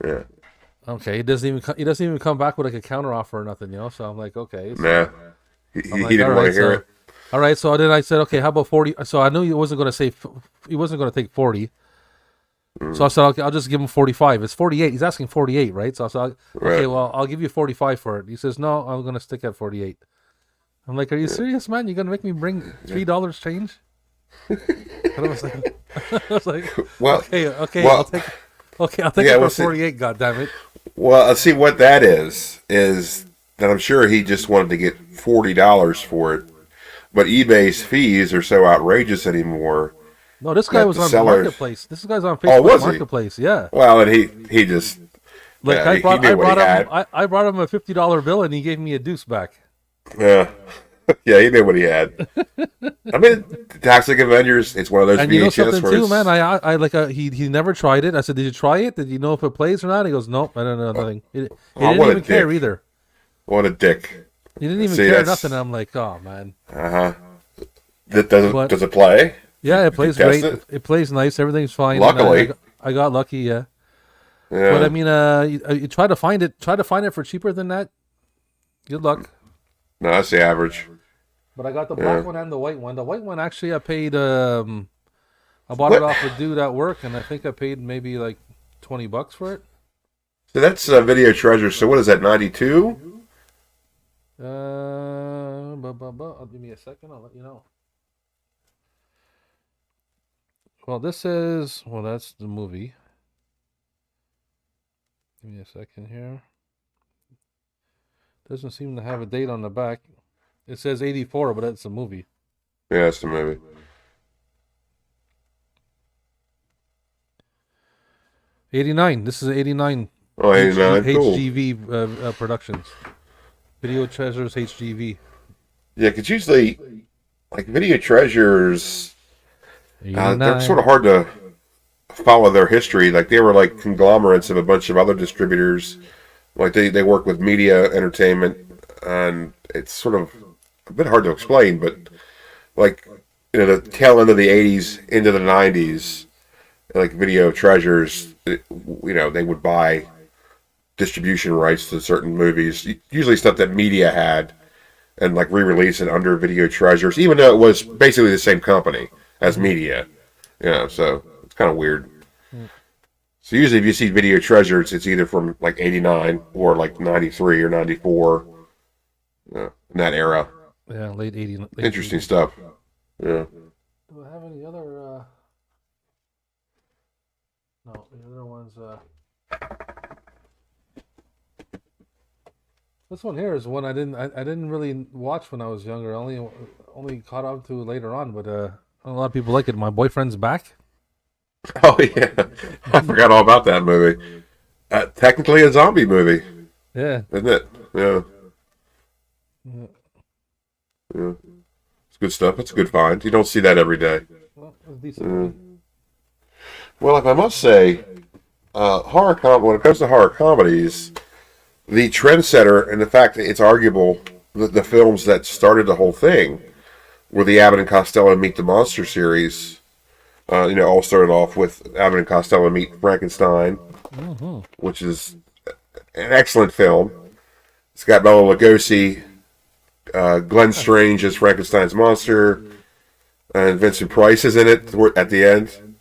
Yeah. Okay, he doesn't even come back with like a counter offer or nothing, So I'm like, okay. So Nah. He I'm didn't all want right, to hear it. All right, so then I said, okay, how about 40? So I knew he wasn't going to take 40. So I said, okay, I'll just give him 45. It's 48. He's asking 48, right? So I said, okay, Right. well, I'll give you 45 for it. He says, no, I'm going to stick at 48. I'm like, are you serious, man? You're gonna make me bring $3 change? And I was like, I was like, Well, okay, well, I'll take yeah, it well, for 48. God damn it! well, see what that is that I'm sure he just wanted to get $40 for it, but eBay's fees are so outrageous anymore No, this guy that was the on sellers. Marketplace. This guy's on Oh, Facebook was he? Marketplace. Yeah. Well, and he just Like yeah, he knew what he had. I brought him a $50 bill and he gave me a deuce back. Yeah, yeah, he knew what he had. I mean, Toxic Avengers. It's one of those And you know VHS something where too, it's, man. He never tried it. I said, did you try it? Did you know if it plays or not? He goes, nope, I don't know nothing. He oh, didn't what a even care dick. either. What a dick. He didn't even See, care that's- nothing. I'm like, oh man. But- Does it play? Yeah, it plays test great. it? It plays nice. Everything's fine. Luckily. I got lucky. Yeah. Yeah. But I mean, you try to find it. Try to find it for cheaper than that. Good luck. No, that's the average. But I got the black one and the white one. The white one actually, I paid. I bought What? it off a dude at work, and I think I paid maybe like $20 for it. So that's Video Treasure. So what is that? 92? Give me a second. I'll let you know. Well, this is that's the movie. Give me a second here. Doesn't seem to have a date on the back. It says 84, but that's a movie. Yeah, that's the movie. 89. This is 89. Oh, 89. Cool. HGV Productions. Video Treasures HGV. Yeah, because usually, like Video Treasures, they're 89. sort of hard to follow their history. Like they were like conglomerates of a bunch of other distributors. Like they work with media entertainment, and it's sort of a bit hard to explain. But like the tail end of the '80s into the '90s, like Video Treasures, they would buy distribution rights to certain movies, usually stuff that media had, and like re-release it under Video Treasures, even though it was basically the same company as media. Yeah, so it's kind of weird. So usually if you see Video Treasures, it's either from like 89 or like 93 or 94, in that era. Yeah, late 80. Interesting stuff. Yeah. Do I have any other? No, the other ones. This one here is one I didn't really watch when I was younger. I only caught up to later on, but a lot of people like it. My Boyfriend's Back. Oh yeah, I forgot all about that movie. Technically a zombie movie, Yeah. isn't it? Yeah. Yeah. It's good stuff. It's a good find. You don't see that every day. Well, it was a decent movie. Well, if I must say, when it comes to horror comedies, the trendsetter and the fact that it's arguable that the films that started the whole thing were the Abbott and Costello Meet the Monster series. All started off with Abbott and Costello Meet Frankenstein, which is an excellent film. It's got Bela Lugosi, Glenn Strange as Frankenstein's monster, and Vincent Price is in it at the end.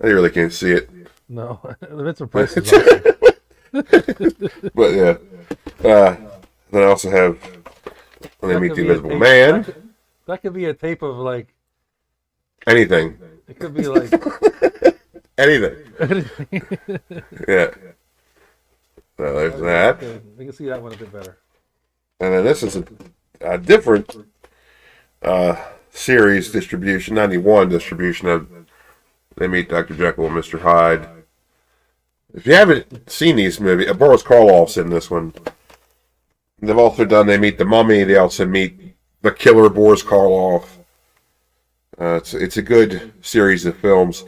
I really can't see it. No, the Vincent Price is awesome. But yeah. Then I also have When They Meet the Invisible Man. That could be a tape of like. Anything. It could be like. Anything. Yeah. So there's that. Okay, I can see that one a bit better. And then this is a different series distribution, 91 distribution of They Meet Dr. Jekyll and Mr. Hyde. If you haven't seen these movies, Boris Karloff's in this one. They've also done They Meet the Mummy. They also meet the killer Boris Karloff. It's a good series of films.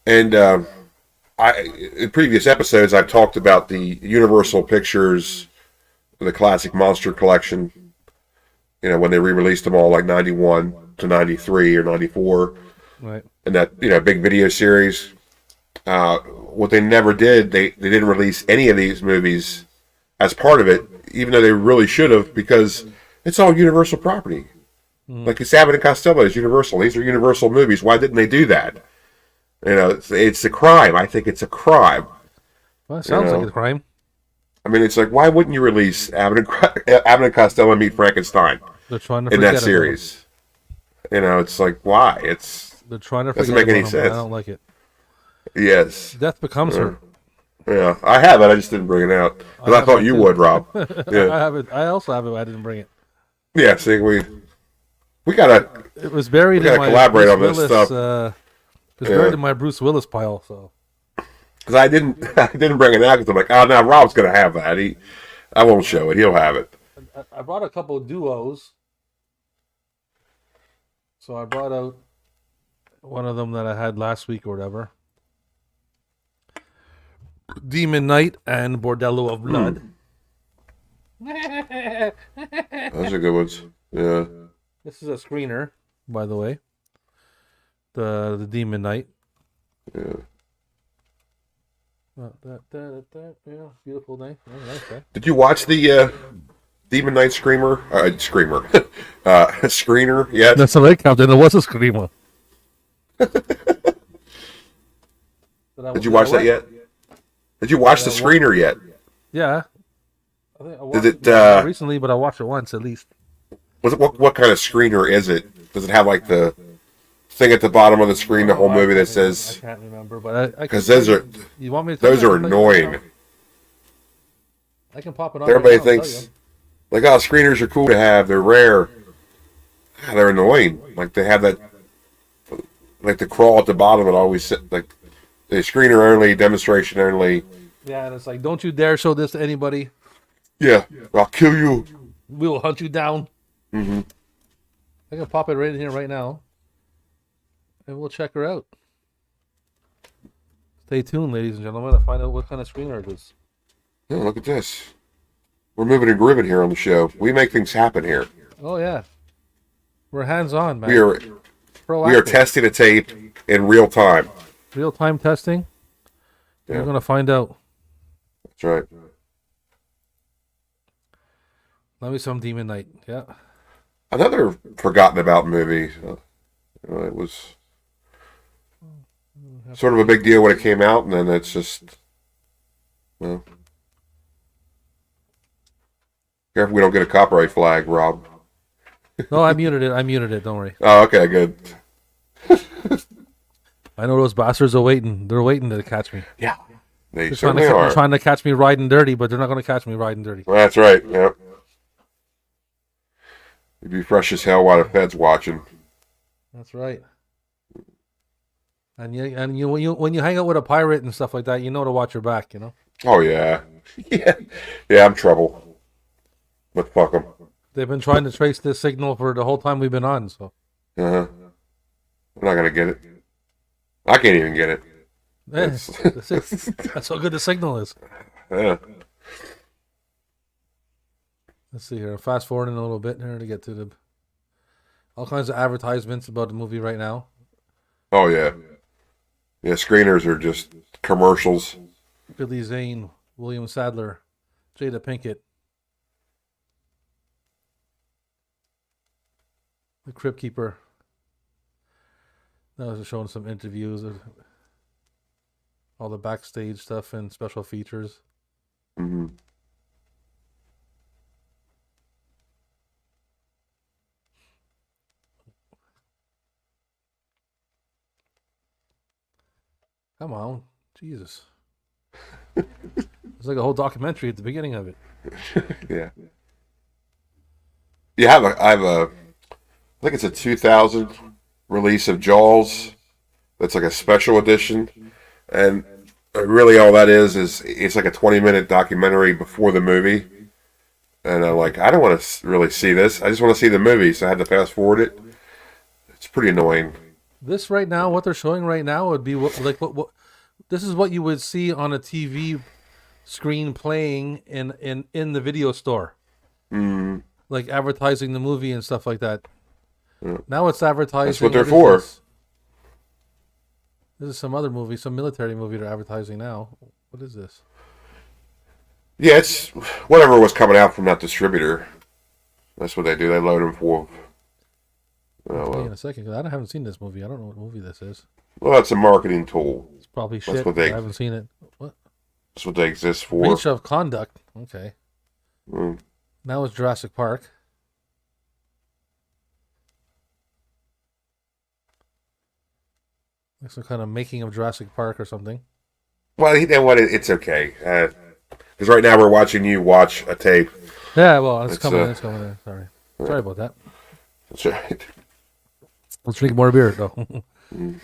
And in previous episodes, I've talked about the Universal Pictures, the classic Monster Collection. When they re-released them all, like 91 to 93 or 94. Right. And that, big video series. What they never did, they didn't release any of these movies as part of it, even though they really should have, because it's all Universal property. Like it's Abbott and Costello is Universal. These are Universal movies. Why didn't they do that? It's a crime. I think it's a crime. Well, it sounds like a crime. I mean, it's like, why wouldn't you release Abbott and Costello Meet Frankenstein? They're trying to in forget that series. It's like, why? They're trying to Doesn't forget make any about him, but sense. I don't like it. Yes. Death becomes her. Yeah, I have it. I just didn't bring it out because I thought you would, Rob. Yeah. I have it. I also have it. I didn't bring it. Yeah. See, we gotta It was buried in my collaborate Bruce on this Willis. stuff. It was buried in my Bruce Willis pile. So because I didn't bring it out because I'm like, oh, now Rob's gonna have that. I won't show it. He'll have it. I brought a couple of duos. So I brought out one of them that I had last week or whatever. Demon Knight and Bordello of Blood. Those are good ones. Yeah. This is a screener, by the way. The Demon Knight. Yeah. Yeah, beautiful night. Oh, nice, eh? Did you watch the Demon Knight Screamer? Screener yet? That's the right, Captain. It was a screamer. Did you watch that yet? Did you watch the screener yet? Yeah. I think I watched Did it recently, but I watched it once at least. What kind of screener is it? Does it have like the thing at the bottom of the screen, the whole movie that says? I can't remember, but because those are You want me to? Those are annoying. I can pop it on. Everybody thinks like, oh, screeners are cool to have. They're rare. They're annoying. Like they have that, like the crawl at the bottom. It always like the screener only, demonstration only. Yeah, and it's like, don't you dare show this to anybody. Yeah, I'll kill you. We will hunt you down. Mm-hmm. I can pop it right in here right now, and we'll check her out. Stay tuned, ladies and gentlemen, to find out what kind of screener it is. Yeah, look at this. We're moving and grooving here on the show. We make things happen here. Oh yeah, we're hands-on, man. We are testing a tape in real time. Real-time testing. Yeah. We're gonna find out. That's right. Love me some Demon Knight. Yeah. Another forgotten about movie. It was sort of a big deal when it came out, and then it's just, well, careful we don't get a copyright flag, Rob. No, I muted it. Don't worry. Oh, okay, good. I know those bastards are waiting. They're waiting to catch me. Yeah, they're trying to catch me riding dirty, but they're not going to catch me riding dirty. Well, that's right. Yep. You'd be fresh as hell while the Fed's watching. That's right. And when you hang out with a pirate and stuff like that, you know to watch your back. You know. Oh yeah, yeah. I'm trouble. But fuck them. They've been trying to trace this signal for the whole time we've been on. So. I'm not gonna get it. I can't even get it. That's how good the signal is. Yeah. Let's see here. Fast forwarding a little bit here to get to all kinds of advertisements about the movie right now. Oh yeah. Yeah, screeners are just commercials. Billy Zane, William Sadler, Jada Pinkett, the Crypt Keeper. That was showing some interviews of all the backstage stuff and special features. Mm-hmm. Come on, Jesus! It's like a whole documentary at the beginning of it. Yeah. I think it's a 2000 release of Jaws. That's like a special edition, and really all that is it's like a 20-minute documentary before the movie. And I'm like, I don't want to really see this. I just want to see the movie, so I had to fast forward it. It's pretty annoying. This right now, what they're showing right now would be what this is what you would see on a TV screen playing in the video store, like advertising the movie and stuff like that. Yeah. Now it's advertising. That's what they're for. This is some other movie, some military movie they're advertising now. What is this? Yeah, it's whatever was coming out from that distributor. That's what they do. They load them for. In a second, because I haven't seen this movie. I don't know what movie this is. Well, that's a marketing tool. It's probably shit. I haven't seen it. What? That's what they exist for. Breach of conduct. Okay. Now it's Jurassic Park. Like some kind of making of Jurassic Park or something. Well, you know what? It's okay. Because right now we're watching you watch a tape. Yeah, well, it's It's coming. It's coming in. Sorry about that. That's right. Let's drink more beer though. Mm.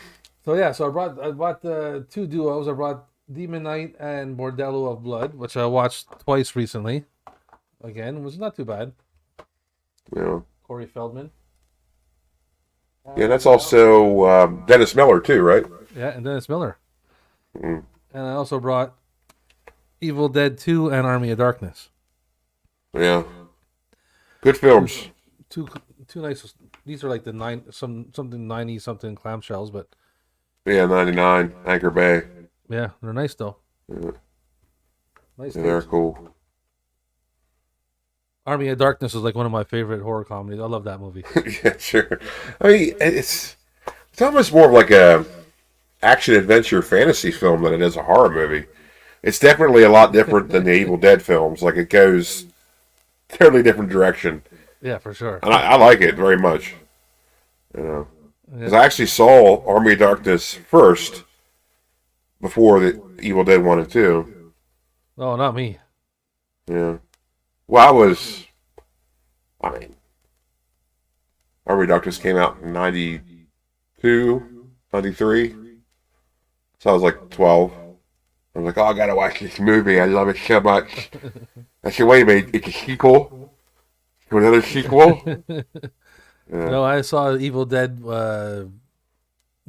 So yeah, so I bought two duos. I brought Demon Knight and Bordello of Blood, which I watched twice recently. Again, was not too bad. Yeah. Corey Feldman. Yeah, that's also Dennis Miller too, right? Yeah, and Dennis Miller. Mm. And I also brought Evil Dead 2 and Army of Darkness. Yeah. Good films. Two nice. These are like the something 90 something clamshells, but Yeah, 99, Anchor Bay. yeah, they're nice though. Yeah, Nice. yeah, they're tapes. cool. Army of Darkness is like one of my favorite horror comedies. I love that movie. Yeah, sure. I mean, it's almost more of like a action adventure fantasy film than it is a horror movie. It's definitely a lot different than the Evil Dead films. Like it goes totally different direction, Yeah, for sure. and I like it very much. You know, because Yeah. I actually saw Army of Darkness first before the Evil Dead 1 and 2. Oh, not me. Yeah. Well, I mean, Army of Darkness came out in 92, 93. So I was like 12. I was like, oh, I gotta watch this movie. I love it so much. I said, wait a minute, it's a sequel? Another sequel? Yeah. No, I saw Evil Dead, the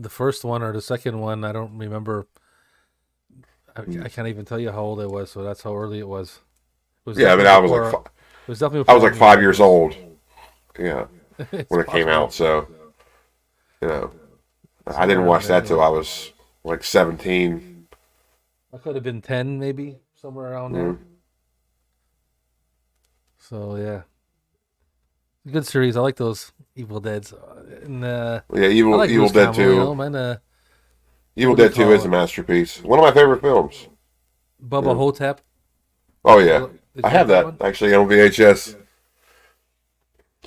first one or the second one. I don't remember. I can't even tell you how old I was, so that's how early it was. It was Yeah, I mean, definitely before- it was definitely I was before like Army of 5 years Darkness. old. Yeah, It's when it came possible. out. So, you know, I didn't watch that till I was like 17. I could have been 10, maybe somewhere around there. Mhm. So yeah, good series. I like those Evil Deads. And Yeah, I Evil like Evil Bruce Dead Campbell, 2. you know, man. Evil what do you Dead 2 call is it? a masterpiece. One of my favorite films. Bubba Yeah. Hotep. Oh yeah, Did you I have like that one? actually on VHS.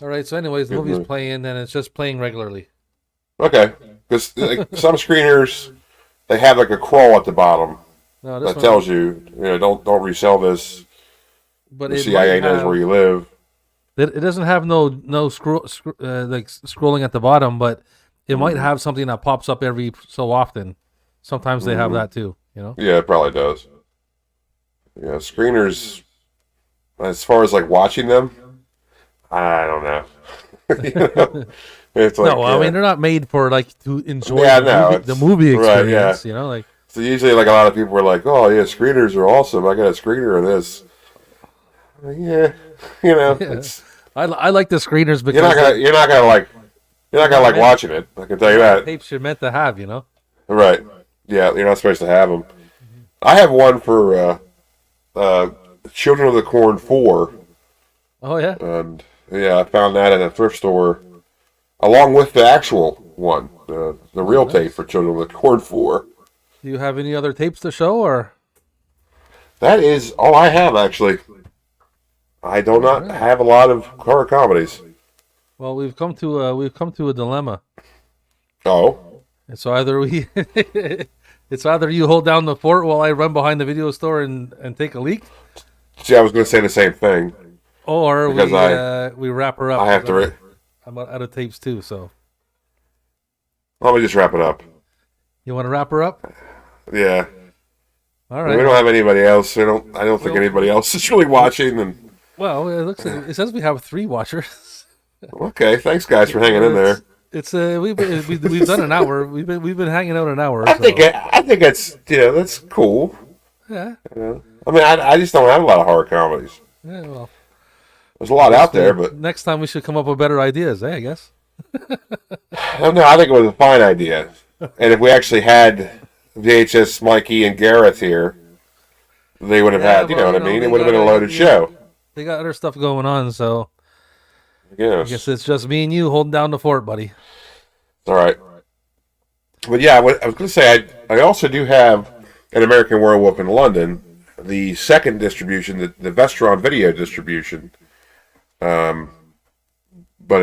All right. So, anyways, the Good movie's movie. playing, and it's just playing regularly. Okay, because like, some screeners they have like a crawl at the bottom No, this that one, tells you, don't resell this. but The it CIA might knows have. where you live. It doesn't have no like scrolling at the bottom, but it might Mhm. have something that pops up every so often. Sometimes they have Mhm. that too. You know. Yeah, it probably does. Yeah, screeners. As far as like watching them, I don't know. You know? It's like No, I mean they're not made for like to enjoy Yeah, the, no, movie, the it's- movie right, yeah. experience. You know, like so usually like a lot of people are like, oh yeah, screeners are awesome. I got a screener of this. Yeah, Yeah. it's I like the screeners because you're not gonna like man. watching it. I can tell you that. tapes you're meant to have. You know. Right. Yeah, you're not supposed to have them. I have one for Children of the Corn 4, Oh yeah. and yeah, I found that at a thrift store, along with the actual one, the real nice. tape for Children of the Corn 4. Do you have any other tapes to show, or That is all I have, actually. I do not Alright. have a lot of horror comedies. well, we've come to a dilemma. Oh, It's either it's either you hold down the fort while I run behind the video store and take a leak, see, I was going to say the same thing. or Because we wrap her up. I have to. I'm out of tapes too, so Let me just wrap it up. you want to wrap her up? Yeah, All we right. don't have anybody else. I don't think Well- anybody else is really watching. And Well, it says we have 3 watchers. okay, thanks guys for hanging in there. It's we've done an hour. We've been hanging out an hour. I so- think that's that's cool. yeah. I mean, I just don't have a lot of horror comedies. Yeah. Well, There's a lot out there, but next time we should come up with better ideas. I guess. I don't know. I think it was a fine idea. And if we actually had VHS Mikey and Gareth here, they would have Yeah, had, you know well, what I mean? they It would have been a got loaded show. They got other stuff going on, so I Yes. guess it's just me and you holding down the fort, buddy. All right. But yeah, I was going to say, I also do have an American Werewolf in London, the second distribution, the Vestron video distribution. But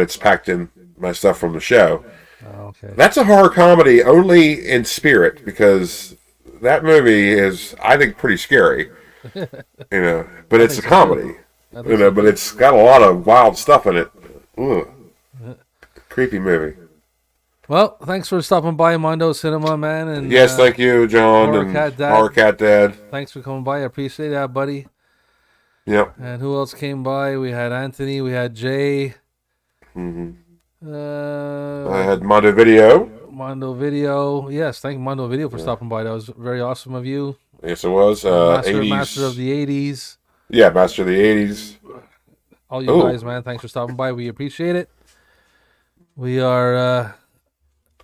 it's packed in my stuff from the show. Oh, okay. That's a horror comedy only in spirit because that movie is, I think, pretty scary. But I it's think a so comedy. too. I think so But too. it's got a lot of wild stuff in it. Ugh. Creepy movie. Well, thanks for stopping by Mondo Cinema, man. And Yes, thank you, John Horror and Cat Dad. Horror Cat Dad. Thanks for coming by. I appreciate that, buddy. Yep. And who else came by? We had Anthony. We had Jay. I Uh, had Mondo Video. Mondo Video. Yes, thank you, Mondo Video, for stopping by. That was very awesome of you. Yes, it was. Master 80s. Master of the 80s. Yeah, Master of the 80s. All you Ooh. guys, man, thanks for stopping by. We appreciate it. We are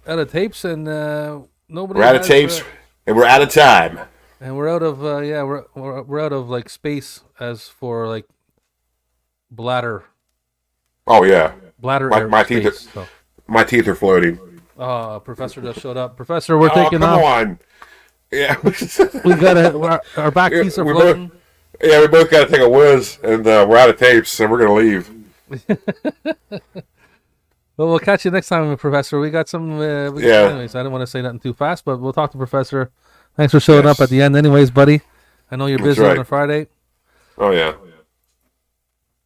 out of tapes, and nobody. We're out of has, tapes, and we're out of time. and we're out of we're out of like space as for like bladder Oh, yeah. area teeth space. So. My teeth are floating. Professor just showed up. Professor, we're taking come off. on. Yeah. We got our back teeth are we floating. we both got to take a whiz, and we're out of tapes, and we're going to leave. Well, we'll catch you next time, Professor. We got some. Anyways, I didn't want to say nothing too fast, but we'll talk to Professor. Thanks for showing up at the end, anyways, buddy. I know you're That's busy right. on a Friday. Oh, yeah.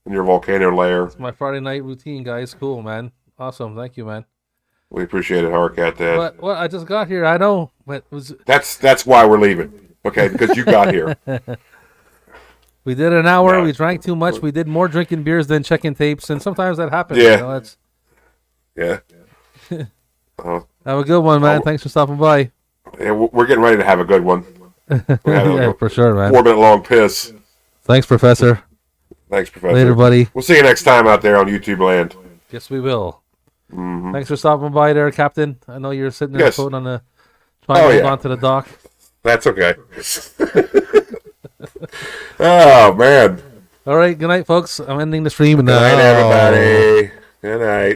In your volcano lair. It's my Friday night routine, guys. Cool, man. Awesome. Thank you, man. We appreciate it, Horror Cat Dad. But what I just got here, I know, but That's why we're leaving. Okay, because you got here. we did an hour. Yeah. We drank too much. We did more drinking beers than checking tapes, and sometimes that happens. Yeah. You know, that's, Yeah. have a good one, man. Thanks for stopping by. Yeah, we're getting ready to have a good one. Yeah, for sure, man. 4-minute long piss. Thanks, Professor. Thanks, Professor. Later, buddy. We'll see you next time out there on YouTube land. Yes, we will. Thanks for stopping by there, Captain. I know you're sitting there Yes. floating on the trying to hold yeah. onto the dock. That's okay. Oh, man. All right, good night, folks. I'm ending the stream Good now. night, everybody. Good night.